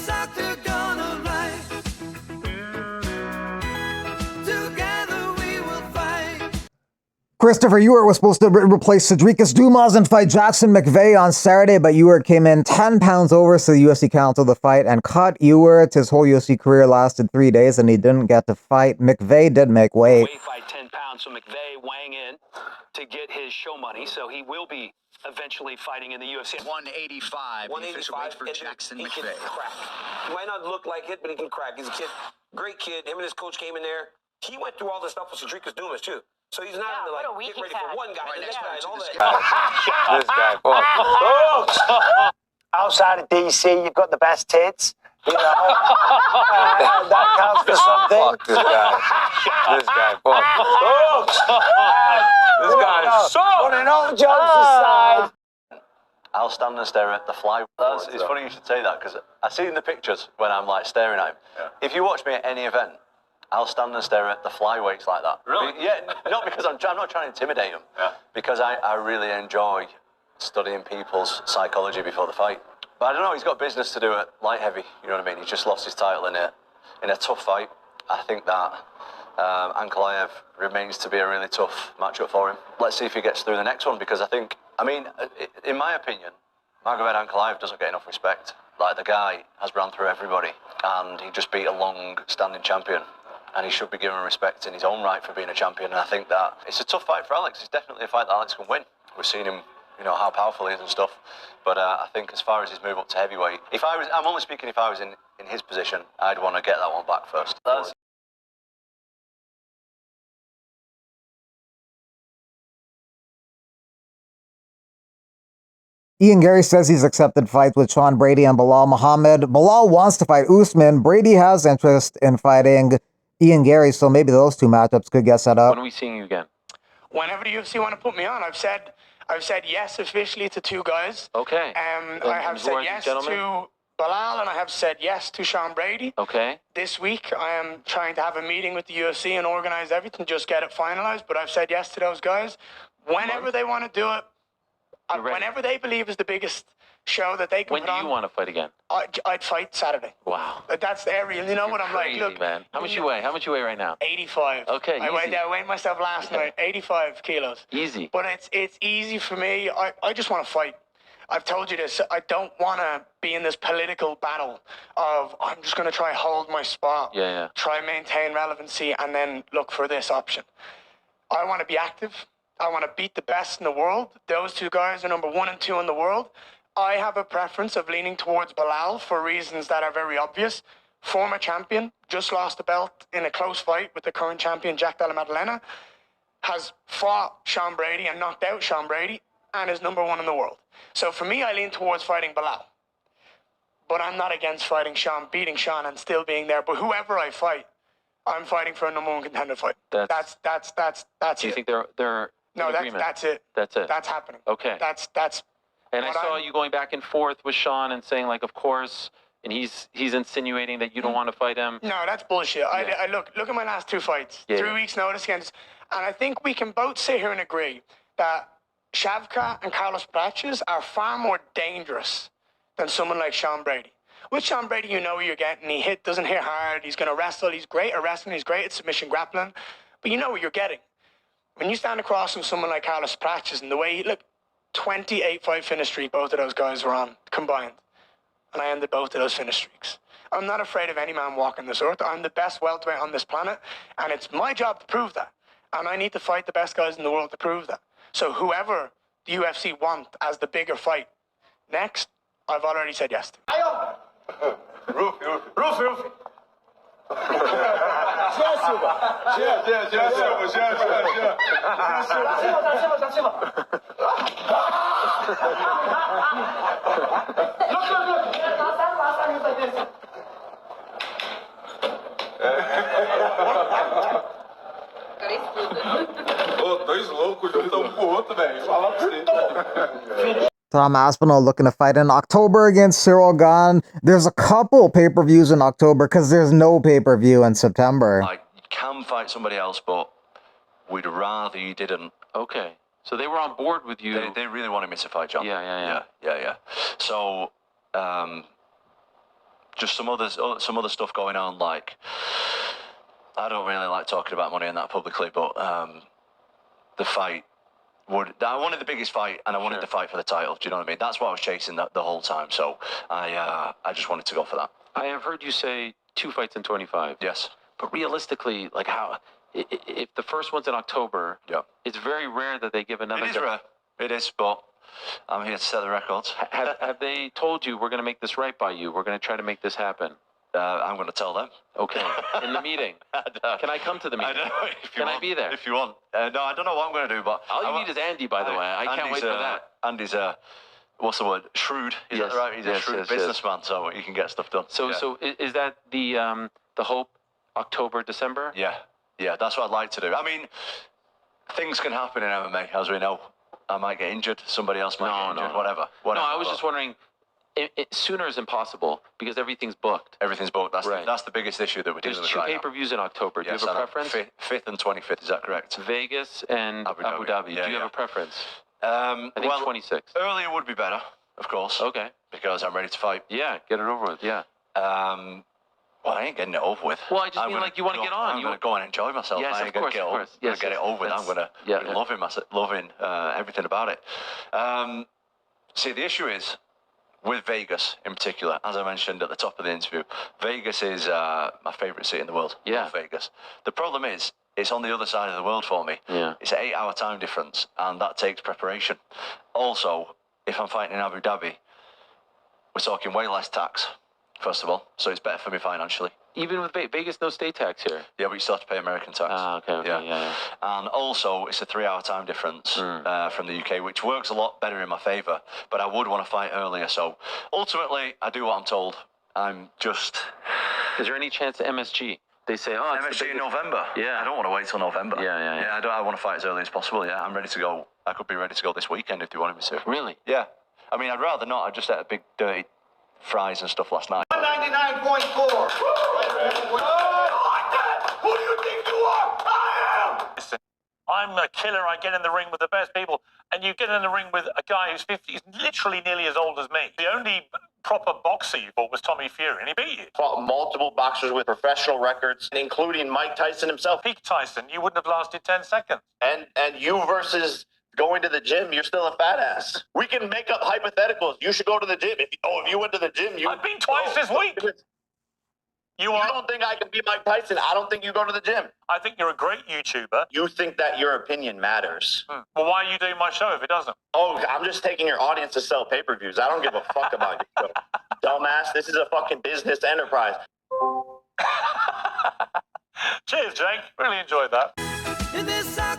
doctor gonna write? Together we will fight. Christopher Ewart was supposed to replace Cedricus Dumas and fight Jackson McVey on Saturday, but Ewart came in 10 pounds over, so the UFC canceled the fight and cut Ewart. His whole UFC career lasted 3 days, and he didn't get to fight. McVey did make weight. Weight fight 10 pounds, so McVey weighing in to get his show money, so he will be eventually fighting in the UFC. 185. 185 for Jackson he McVey. can crack. He might not look like it, but he can crack. He's a kid, great kid. Him and his coach came in there. He went through all this stuff with Cedricus Dumas too. So he's not into like get ready for one guy, the next guy, and all that. This guy, fuck. Outside of DC, you've got the best tits. You know, that counts for something. Fuck this guy. This guy, fuck. This guy is so. But in all jokes aside, I'll stand and stare at the fly. It's funny you should say that because I see in the pictures when I'm like staring at him. Yeah. If you watch me at any event, I'll stand and stare at the flyweights like that. Really? Yeah, not because I'm not trying to intimidate them. Yeah. Because I really enjoy studying people's psychology before the fight. But I don't know, he's got business to do at light heavy. You know what I mean? He's just lost his title in a tough fight. I think that Ankalaev remains to be a really tough matchup for him. Let's see if he gets through the next one because I mean, in my opinion, Magomed Ankalaev doesn't get enough respect. Like, the guy has run through everybody and he just beat a long-standing champion. And he should be given respect in his own right for being a champion. And I think that it's a tough fight for Alex. It's definitely a fight that Alex can win. We've seen him, you know, how powerful he is and stuff. But I think as far as his move up to heavyweight, I'm only speaking if I was in his position, I'd want to get that one back first. Ian Garry says he's accepted fights with Sean Brady and Bilal Muhammad. Bilal wants to fight Usman. Brady has interest in fighting Ian Garry, so maybe those two matchups could get set up. When are we seeing you again? Whenever the UFC want to put me on, I've said yes officially to two guys. Okay. I have said yes to Bilal and I have said yes to Sean Brady. Okay. This week I am trying to have a meeting with the UFC and organize everything, just get it finalized. But I've said yes to those guys. Whenever they want to do it, whenever they believe is the biggest show that they can when put on. When do you want to fight again? I'd fight Saturday. Wow. That's the area. You know what I'm crazy, like? Look, man. How much you weigh? How much you weigh right now? 85. Okay, I weighed myself last night. 85 kilos. Easy. But it's easy for me. I just want to fight. I've told you this. I don't want to be in this political battle of I'm just going to try hold my spot. Yeah. Try maintain relevancy and then look for this option. I want to be active. I want to beat the best in the world. Those two guys are number 1 and 2 in the world. I have a preference of leaning towards Bilal for reasons that are very obvious. Former champion, just lost the belt in a close fight with the current champion, Jack Della Maddalena, has fought Sean Brady and knocked out Sean Brady and is number 1 in the world. So for me, I lean towards fighting Bilal. But I'm not against fighting Sean, beating Sean and still being there. But whoever I fight, I'm fighting for a number 1 contender fight. That's Do you think they're No, that's it. That's it. That's happening. Okay. That's. And I saw you going back and forth with Sean and saying, like, of course, and he's insinuating that you don't want to fight him. No, that's bullshit. Yeah. I look at my last 2 fights. Yeah. 3 weeks notice against, and I think we can both sit here and agree that Shavkat and Carlos Praches are far more dangerous than someone like Sean Brady. With Sean Brady, you know what you're getting. He doesn't hit hard. He's going to wrestle. He's great at wrestling. He's great at submission grappling. But you know what you're getting. When you stand across from someone like Carlos Praches and the way look, 28-fight finish streak both of those guys were on combined. And I ended both of those finish streaks. I'm not afraid of any man walking this earth. I'm the best welterweight on this planet. And it's my job to prove that. And I need to fight the best guys in the world to prove that. So whoever the UFC want as the bigger fight next, I've already said yes to. Rufi. Dois loucos juntando pro outro, velho. Fala pra você. Tom Aspinall looking to fight in October against Cyril Gane. There's a couple pay-per-views in October because there's no pay-per-view in September. Like, you can fight somebody else, but we'd rather you didn't. Okay. So they were on board with you. They really wanted me to fight John. Yeah. So, just some other stuff going on. Like, I don't really like talking about money and that publicly, but the fight I wanted the biggest fight, and I wanted the fight for the title. Do you know what I mean? That's what I was chasing the whole time. So I just wanted to go for that. I have heard you say 2 fights in 25. Yes. But realistically, like how, if the first one's in October, it's very rare that they give another. It is rare. It is, but I'm here to set the records. Have they told you we're going to make this right by you? We're going to try to make this happen. I'm going to tell them. Okay. In the meeting. Can I come to the meeting? I know. Can I be there? If you want. No, I don't know what I'm going to do, but all you need is Andy, by the way. I can't wait for that. Andy's what's the word? Shrewd. Is that right? He's a shrewd businessman, so he can get stuff done. So is that the hope? October, December? Yeah. That's what I'd like to do. I mean, things can happen in MMA, as we know. I might get injured. Somebody else might get injured. Whatever. No, I was just wondering. Sooner is impossible because everything's booked. Everything's booked. That's the biggest issue that we're dealing with right now. There's 2 pay-per-views in October. Do you have a preference? 5th and 25th, is that correct? Vegas and Abu Dhabi. Yeah, Do you have a preference? I think 26. Earlier would be better, of course. Okay. Because I'm ready to fight. Yeah, get it over with. Yeah. Well, I ain't getting it over with. Well, I just mean like you want to get on. I'm going to go and enjoy myself. Yes, I ain't going to get it over with. I'm going to be loving everything about it. See, the issue is, with Vegas in particular, as I mentioned at the top of the interview, Vegas is my favourite city in the world. Yeah. Love Vegas. The problem is, it's on the other side of the world for me. Yeah. It's an 8-hour time difference, and that takes preparation. Also, if I'm fighting in Abu Dhabi, we're talking way less tax, first of all, so it's better for me financially. Even with Vegas, no state tax here. Yeah, but you still have to pay American tax. Okay. Yeah. And also, it's a 3-hour time difference from the UK, which works a lot better in my favour. But I would want to fight earlier. So ultimately, I do what I'm told. I'm just. Is there any chance of MSG? They say, MSG in November. Yeah. I don't want to wait till November. Yeah. I want to fight as early as possible. Yeah, I'm ready to go. I could be ready to go this weekend if you wanted me to. Really? Yeah. I mean, I'd rather not. I just ate a big dirty fries and stuff last night. 199.4. Who do you think you are? I am! I'm a killer. I get in the ring with the best people. And you get in the ring with a guy who's 50, he's literally nearly as old as me. The only proper boxer you fought was Tommy Fury, and he beat you. Fought multiple boxers with professional records, including Mike Tyson himself. Peak Tyson, you wouldn't have lasted 10 seconds. And you versus going to the gym, you're still a fat ass. We can make up hypotheticals. You should go to the gym. If you went to the gym, I've been twice this week. You don't think I can be Mike Tyson. I don't think you go to the gym. I think you're a great YouTuber. You think that your opinion matters. Well, why are you doing my show if it doesn't? Oh, I'm just taking your audience to sell pay-per-views. I don't give a fuck about your show. Dumbass, this is a fucking business enterprise. Cheers, Jake. Really enjoyed that. In this out